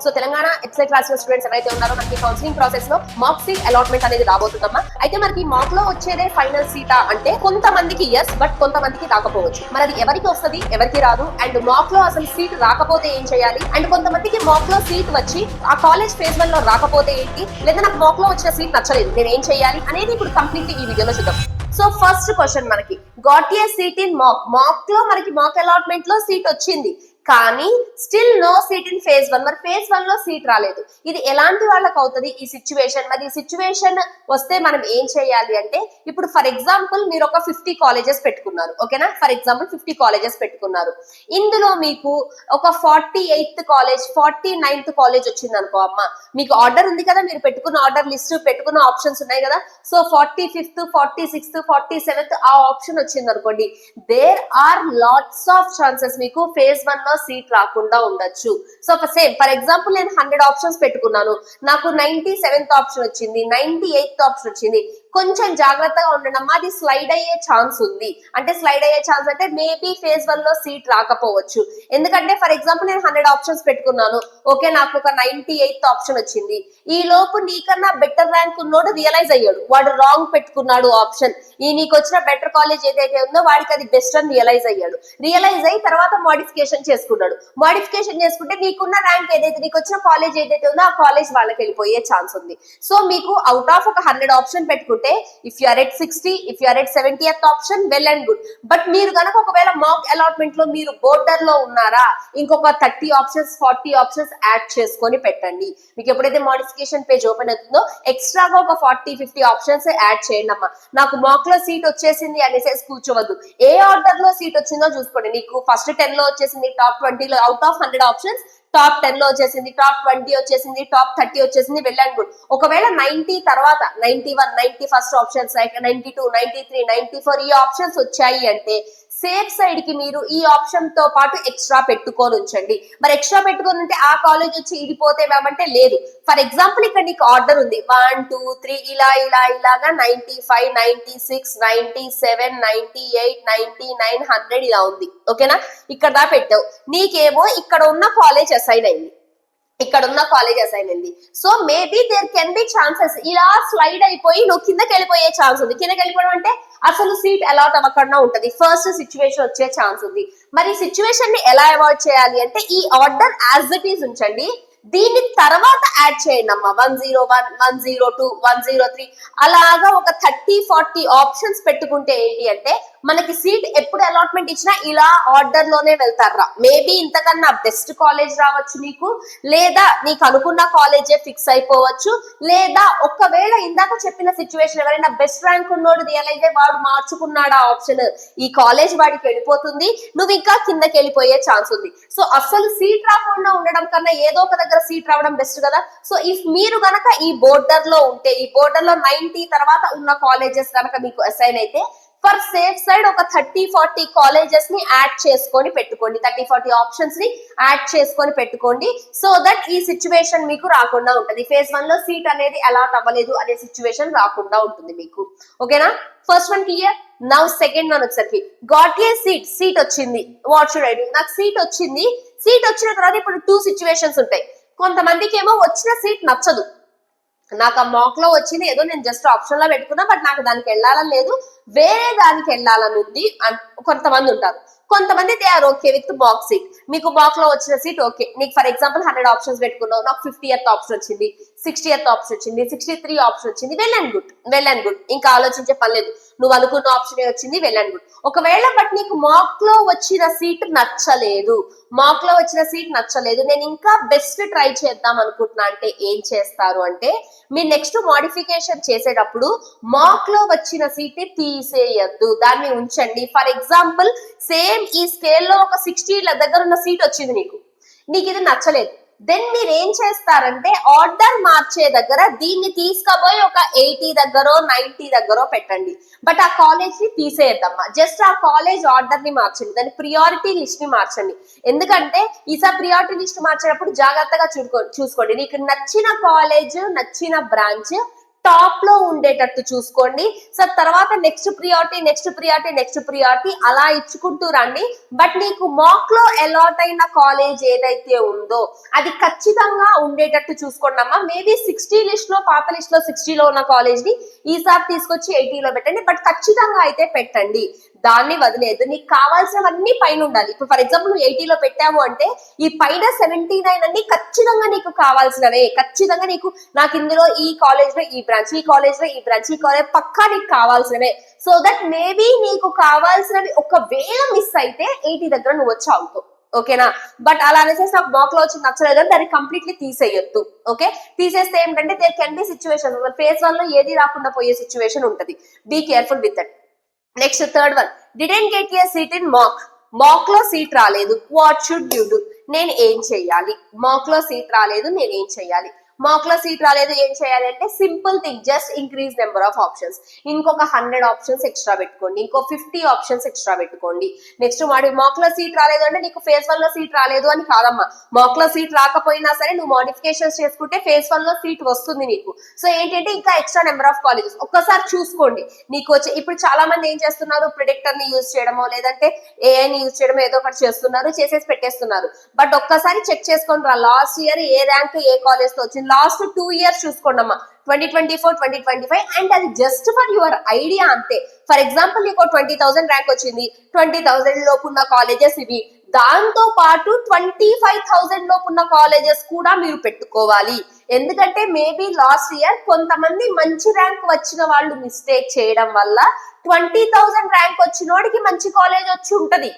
So Telangana excite class students ఎవరైతే ఉన్నారో మనకి కౌన్సిలింగ్ ప్రాసెస్ లో మాక్ సీట్ అలాట్మెంట్ అనేది రాబోతుందమ్మా. అయితే మనకి మాక్ లో వచ్చేదే ఫైనల్ సీటా అంటే కొంతమందికి ఎస్ బట్ కొంతమందికి రాకపోవచ్చు. మరి అది ఎవరికి వస్తుంది ఎవరికి రాదు, అండ్ మాక్ లో అసలు సీట్ రాకపోతే ఏం చేయాలి, అండ్ కొంతమందికి మాక్ లో సీట్ వచ్చి ఆ కాలేజ్ ఫేజ్ 1 లో రాకపోతే ఏంటి, లేదా నాకు మాక్ లో వచ్చిన సీట్ నచ్చలేదు నేను ఏం చేయాలి అనేది ఇప్పుడు కంప్లీట్ ఈ వీడియోలో చూద్దాం. సో ఫస్ట్ క్వశ్చన్, మనకి got a seat in mock. Mock లో మనకి మాక్ అలాట్మెంట్ లో సీట్ వచ్చింది కానీ still no seat in phase 1. మరి ఫేజ్ 1 లో సీట్ రాలేదు. ఇది ఎలాంటి వాళ్ళకి అవుతుంది ఈ సిచ్యువేషన్? మరి ఈ సిచ్యువేషన్ వస్తే మనం ఏం చేయాలి అంటే, ఇప్పుడు ఫర్ ఎగ్జాంపుల్ మీరు ఒక 50 కాలేజెస్ పెట్టుకున్నారు, ఓకేనా? ఫర్ ఎగ్జాంపుల్ 50 కాలేజెస్ పెట్టుకున్నారు. ఇందులో మీకు ఒక 48th కాలేజ్ 49th కాలేజ్ వచ్చింది అనుకో అమ్మ, మీకు ఆర్డర్ ఉంది కదా, మీరు పెట్టుకున్న ఆర్డర్ లిస్ట్ పెట్టుకున్న ఆప్షన్స్ ఉన్నాయి కదా. సో 45th 46th 47th ఆ ఆప్షన్ వచ్చింది అనుకోండి, there are lots of chances మీకు ఫేజ్ 1 లో సీట్ రాకుండా ఉండొచ్చు. సో సేమ్ ఫర్ ఎగ్జాంపుల్ నేను 100 ఆప్షన్స్ పెట్టుకున్నాను, నాకు 97th ఆప్షన్ వచ్చింది, 98th ఆప్షన్ వచ్చింది. కొంచెం జాగ్రత్తగా ఉండండి అమ్మా, అది స్లైడ్ అయ్యే ఛాన్స్ ఉంది. అంటే స్లైడ్ అయ్యే ఛాన్స్ అంటే మేబీ ఫేజ్ 1 లో సీట్ రాకపోవచ్చు. ఎందుకంటే ఫర్ ఎగ్జాంపుల్ నేను 100 ఆప్షన్స్ పెట్టుకున్నాను, ఓకే, నాకు ఒక 98th ఆప్షన్ వచ్చింది. ఈ లోపు నీకన్నా బెటర్ ర్యాంక్ ఉన్నోడు రియలైజ్ అయ్యాడు, వాడు రాంగ్ పెట్టుకున్నాడు ఆప్షన్, ఈ నీకు వచ్చిన బెటర్ కాలేజ్ ఏదైతే ఉందో వాడికి అది బెస్ట్ అని రియలైజ్ అయ్యాడు. రియలైజ్ అయ్యి తర్వాత మోడిఫికేషన్ చేసుకున్నాడు. మోడిఫికేషన్ చేసుకుంటే నీకున్న ర్యాంక్ ఏదైతే, నీకు వచ్చిన కాలేజ్ ఏదైతే ఉందో ఆ కాలేజ్ వాళ్ళకి వెళ్ళిపోయే ఛాన్స్ ఉంది. సో మీకు అవుట్ ఆఫ్ ఒక 100 ఆప్షన్ పెట్టుకుంటే if you are at 60, if you are at 70th option, well and good. But మీరు కనుక ఒకవేళ మాక్ అలాట్మెంట్ లో మీరు బోర్డర్ లో ఉన్నారా, ఇంకొక 30 ఆప్షన్స్ 40 ఆప్షన్స్ యాడ్ చేసుకొని పెట్టండి. మీకు ఎప్పుడైతే మోడిఫికేషన్ పేజ్ ఓపెన్ అవుతుందో ఎక్స్ట్రాగా ఒక 40-50 ఆప్షన్స్ యాడ్ చేయండి అమ్మా. నాకు మాక్ లో సీట్ వచ్చేసింది అనేసి కూర్చోవద్దు. ఏ ఆర్డర్ లో సీట్ వచ్చిందో చూసుకోండి. నీకు ఫస్ట్ 10 లో వచ్చేసింది, టాప్ 20 లో అవుట్ ఆఫ్ 100 ఆప్షన్స్ టాప్ 10 లో వచ్చేసింది, టాప్ 20 వచ్చేసింది, టాప్ 30 వచ్చేసింది, వెల్ అండ్ గుడ్. ఒకవేళ 90 తర్వాత 91, 91st ఆప్షన్స్, 92, 93, 94 ఈ ఆప్షన్స్ వచ్చాయి అంటే సేఫ్ సైడ్ కి మీరు ఈ ఆప్షన్ తో పాటు ఎక్స్ట్రా పెట్టుకొని ఉంచండి. మరి ఎక్స్ట్రా పెట్టుకొని ఉంటే ఆ కాలేజ్ వచ్చి ఇడిపోతే మేమంటే లేదు. ఫర్ ఎగ్జాంపుల్ ఇక్కడ నీకు ఆర్డర్ ఉంది 1 2 3 ఇలాగా 95, 96, 97, 98, 99, 100 ఇలా ఉంది, ఓకేనా? ఇక్కడ దా పెట్టావు, నీకేమో ఇక్కడ ఉన్న కాలేజ్ అసైన్ అయింది, ఇక్కడ ఉన్న కాలేజ్ అసైన్ అయింది. So maybe there can be chances ఇలా స్లైడ్ అయిపోయి నువ్వు కిందకి వెళ్ళిపోయే ఛాన్స్ ఉంది. కిందకి వెళ్ళిపోవడం అంటే అసలు సీట్ అలాట్ అవ్వకుండా ఉంటది, ఫస్ట్ సిచ్యువేషన్ వచ్చే ఛాన్స్ ఉంది. మరి సిచ్యువేషన్ ని ఎలా అవాయిడ్ చేయాలి అంటే, ఈ ఆర్డర్ యాజ్ ఇట్ ఈస్ ఉంచండి, దీన్ని తర్వాత యాడ్ చేయండి అమ్మా. 101, 102, 103 అలాగా ఒక 30-40 ఆప్షన్స్ పెట్టుకుంటే ఏంటి అంటే మనకి సీట్ ఎప్పుడు అలాట్మెంట్ ఇచ్చినా ఇలా ఆర్డర్ లోనే వెళ్తారా. మేబీ ఇంతకన్నా బెస్ట్ కాలేజ్ రావచ్చు నీకు, లేదా నీకు అనుకున్న కాలేజే ఫిక్స్ అయిపోవచ్చు, లేదా ఒకవేళ ఇందాక చెప్పిన సిచ్యువేషన్ ఎవరైనా బెస్ట్ ర్యాంక్ ఉన్నోడు రియలైజ్ అయ్యి వాడు మార్చుకున్నాడు ఆ ఆప్షన్, ఈ కాలేజ్ వాడికి వెళ్ళిపోతుంది, నువ్వు ఇంకా కిందకి వెళ్ళిపోయే ఛాన్స్ ఉంది. సో అసలు సీట్ రాకుండా ఉండడం కన్నా ఏదో ఒక దగ్గర సీట్ రావడం బెస్ట్ కదా. సో ఇఫ్ మీరు గనక ఈ బోర్డర్ లో ఉంటే, ఈ బోర్డర్ లో 90 తర్వాత ఉన్న కాలేజెస్ కనుక మీకు అసైన్ అయితే ఫర్ సేఫ్ సైడ్ ఒక 30-40 కాలేజెస్ ని యాడ్ చేసుకొని పెట్టుకోండి, 30-40 ఆప్షన్స్ ని యాడ్ చేసుకొని పెట్టుకోండి. సో దట్ ఈ సిచ్యువేషన్ మీకు రాకుండా ఉంటది, ఫేజ్ 1 లో సీట్ అనేది అలాట్ అవ్వలేదు అనే సిచ్యువేషన్ రాకుండా ఉంటుంది మీకు, ఓకేనా? First one clear. Now second one వచ్చేసరికి గాట్ ఏ సీట్ వచ్చింది, వాట్ షుడ్ ఐ డు? నాకు సీట్ వచ్చింది, సీట్ వచ్చిన తర్వాత ఇప్పుడు 2 సిచ్యువేషన్స్ ఉంటాయి. కొంతమందికి ఏమో వచ్చిన సీట్ నచ్చదు, నాకు ఆ మాక్ లో వచ్చింది ఏదో నేను జస్ట్ ఆప్షన్ లో పెట్టుకున్నా బట్ నాకు దానికి వెళ్ళాలని లేదు, వేరే దానికి వెళ్ళాలని ఉంది కొంతమంది ఉంటారు. కొంతమంది they are okay with mock seat. మీకు మాక్ లో వచ్చిన సీట్ ఓకే, నీకు ఫర్ ఎగ్జాంపుల్ 100 ఆప్షన్స్ పెట్టుకున్నావు, నాకు 50th ఆప్షన్ వచ్చింది, 60th ఆప్షన్ వచ్చింది, 63 ఆప్షన్ వచ్చింది, వెల్ అండ్ గుడ్. ఇంకా ఆలోచించే పని లేదు, నువ్వు అనుకున్న ఆప్షన్ వచ్చింది, వెల్ అండ్ గుడ్. ఒకవేళ బట్ నీకు మాక్ లో వచ్చిన సీట్ నచ్చలేదు, నేను ఇంకా బెస్ట్ ట్రై చేద్దాం అనుకుంటున్నా అంటే ఏం చేస్తారు అంటే, మీరు నెక్స్ట్ మోడిఫికేషన్ చేసేటప్పుడు మాక్ లో వచ్చిన సీట్ ని తీసేయద్దు, దాన్ని ఉంచండి. ఫర్ ఎగ్జాంపుల్ సేమ్ ఈ స్కేల్లో ఒక 60 దగ్గర ఉన్న సీట్ వచ్చింది నీకు ఇది నచ్చలేదు, దెన్ మీరు ఏం చేస్తారంటే ఆర్డర్ మార్చే దగ్గర దీన్ని తీసుకుపోయి ఒక 80 దగ్గరో 90 దగ్గరో పెట్టండి. బట్ ఆ కాలేజ్ ని తీసేయద్దమ్మా, జస్ట్ ఆ కాలేజ్ ఆర్డర్ ని మార్చండి, దాని ప్రియారిటీ లిస్ట్ ని మార్చండి. ఎందుకంటే ఈసారి ప్రియారిటీ లిస్ట్ మార్చేటప్పుడు జాగ్రత్తగా చూసుకోండి, నీకు నచ్చిన కాలేజ్ నచ్చిన బ్రాంచ్ టాప్ లో ఉండేటట్టు చూసుకోండి. సో తర్వాత నెక్స్ట్ ప్రియారిటీ అలా ఇచ్చుకుంటూ రండి. బట్ నీకు మాక్ లో అలాట్ అయిన కాలేజ్ ఏదైతే ఉందో అది ఖచ్చితంగా ఉండేటట్టు చూసుకోండి అమ్మా. మేబీ 60 లిస్ట్ లో, పాత లిస్ట్ లో 60 లో ఉన్న కాలేజ్ ని ఈసారి తీసుకొచ్చి 80 లో పెట్టండి. బట్ ఖచ్చితంగా అయితే పెట్టండి, దాన్ని వదిలేదు. నీకు కావాల్సినవన్నీ పైన ఉండాలి. ఇప్పుడు ఫర్ ఎగ్జాంపుల్ నువ్వు 80 లో పెట్టావు అంటే ఈ పైన 79 అన్ని ఖచ్చితంగా నీకు కావాల్సినవే. ఖచ్చితంగా నాకు ఇందులో ఈ కాలేజ్ లో ఈ బ్రాంచ్, ఈ కాలేజ్ లో ఈ బ్రాంచ్, ఈ కాలేజ్ పక్కా నీకు కావాల్సినవే. సో దట్ మేబీ నీకు కావాల్సినవి ఒకవేళ మిస్ అయితే 80 దగ్గర నువ్వు వచ్చి అవుతావు. ఓకేనా? బట్ అలా అనేసి నాకు మాక్ లో వచ్చి నచ్చలేదు అని దాన్ని కంప్లీట్లీ తీసేయొద్దు. ఓకే, తీసేస్తే ఏంటంటే there can be situation, phase 1 లో ఏది రాకుండా పోయే సిచ్యువేషన్ ఉంటది. Be careful with that. Next third one, didn't get a seat in mock లో సీట్ రాలేదు, వాట్ షుడ్ యూ డూ? నేను ఏం చెయ్యాలి? మాక్ లో సీట్ రాలేదు, నేను ఏం చెయ్యాలి? మాక్ లో సీట్ రాలేదు ఏం చేయాలి అంటే simple thing, just increase number of options. ఇంకొక 100 ఆప్షన్స్ ఎక్స్ట్రా పెట్టుకోండి, ఇంకో 50 ఆప్షన్స్ ఎక్స్ట్రా పెట్టుకోండి. నెక్స్ట్ మాక్ లో సీట్ రాలేదు అంటే నీకు ఫేజ్ 1 లో సీట్ రాలేదు అని కాదమ్మా. మాక్ లో సీట్ రాకపోయినా సరే నువ్వు మోడిఫికేషన్స్ చేసుకుంటే ఫేజ్ 1 లో సీట్ వస్తుంది నీకు. సో ఏంటంటే ఇంకా ఎక్స్ట్రా నెంబర్ ఆఫ్ కాలేజెస్ ఒక్కసారి చూసుకోండి నీకు వచ్చి. ఇప్పుడు చాలా మంది ఏం చేస్తున్నారు, ప్రిడిక్టర్ ని యూజ్ చేయడమో లేదంటే ఏఐని యూజ్ చేయడమో ఏదో ఒకటి చేస్తున్నారు, చేసేసి పెట్టేస్తున్నారు. బట్ ఒక్కసారి చెక్ చేసుకోండి రా, లాస్ట్ ఇయర్ ఏ ర్యాంక్ ఏ కాలేజ్ తో వచ్చింది, లాస్ట్ 2 years చూసుకోండి అమ్మా, 2024, 2025. అండ్ అది జస్ట్ ఫర్ యువర్ ఐడియా అంతే. ఫర్ ఎగ్జాంపుల్ నీకు 20,000 ర్యాంక్ వచ్చింది, 20,000 లోపు ఉన్న కాలేజెస్ ఇవి. దాంతో పాటు 25,000 లోపు ఉన్న కాలేజెస్ కూడా మీరు పెట్టుకోవాలి. ఎందుకంటే మేబీ లాస్ట్ ఇయర్ కొంతమంది మంచి ర్యాంక్ వచ్చిన వాళ్ళు మిస్టేక్ చేయడం వల్ల 20,000 ర్యాంక్ వచ్చిన వాడికి మంచి కాలేజ్ వచ్చి ఉంటది.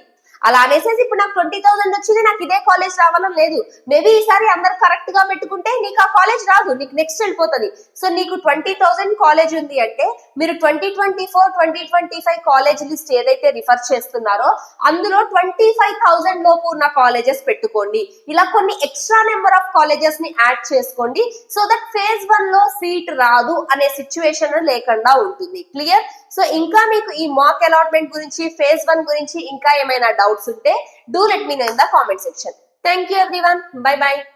అలా అనేసేసి ఇప్పుడు నాకు 20,000 వచ్చింది, నాకు ఇదే కాలేజ్ రావాలని లేదు. మేబీ ఈసారి అందరు కరెక్ట్ గా పెట్టుకుంటే నీకు ఆ కాలేజ్ రాదు, నీకు నెక్స్ట్ వెళ్ళిపోతుంది. సో నీకు 20,000 కాలేజ్ ఉంది అంటే మీరు 2024, 2025 కాలేజ్ లిస్ట్ ఏదైతే రిఫర్ చేస్తున్నారో అందులో 25,000 లోపు ఉన్న కాలేజెస్ పెట్టుకోండి. ఇలా కొన్ని ఎక్స్ట్రా నెంబర్ ఆఫ్ కాలేజెస్ ని యాడ్ చేసుకోండి. సో దట్ ఫేజ్ 1 లో సీట్ రాదు అనే సిచ్యువేషన్ లేకుండా ఉంటుంది. క్లియర్? సో ఇంకా మీకు ఈ మాక్ అలాట్మెంట్ గురించి, ఫేజ్ 1 గురించి ఇంకా ఏమైనా డౌట్స్ ఉంటే do let me know in the comment section. Thank you everyone. Bye bye.